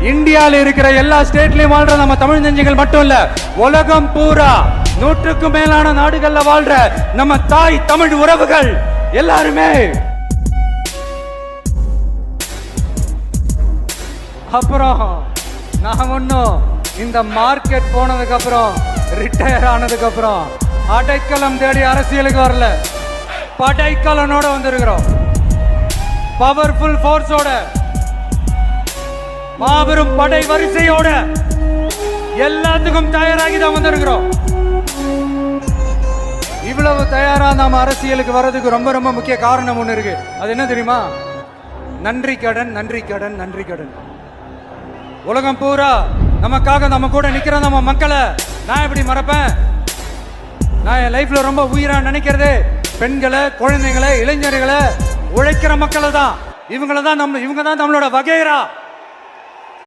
இந்தியாவில் இருக்கிற எல்லா ஸ்டேட்லயும் வாழ்ற நம்ம தமிழ் நெஞ்சங்கள் மட்டும் இல்ல, உலகம் பூரா 100க்கும் மேலான நாடுகள்ல வாழ்ற நம்ம தாய் தமிழ் உறவுகள் எல்லாருமே அப்புறம் நான் ஒன்னும் இந்த மார்க்கெட் போனதுக்கு அப்புறம் ரிட்டையர் ஆனதுக்கு அப்புறம் அடைக்கலம் தேடி அரசியலுக்கு வரல, படைக்கலனோட வந்திருக்கிறோம். பவர்ஃபுல் ஃபோர்ஸோட, மாபெரும் படை வரிசையோட எல்லாத்துக்கும் தயாராகி தான் வந்திருக்கிறோம். இவ்வளவு தயாரா நாம அரசியலுக்கு வர்றதுக்கு ரொம்ப ரொம்ப முக்கிய காரணம் ஒண்ணு இருக்கு. அது என்ன தெரியுமா? நன்றி கடன், நன்றி கடன், நன்றி கடன். உலகம் பூரா நமக்காக நம்ம கூட நிக்கிற நம்ம மக்களை நான் எப்படி மறப்பேன்? நான் என் லைஃப்ல ரொம்ப உயிரா நினைக்கிறது பெண்களை, குழந்தைகளை, இளைஞர்களை, உழைக்கிற மக்களை தான். இவங்க தான் நம்மளோட வகைரா.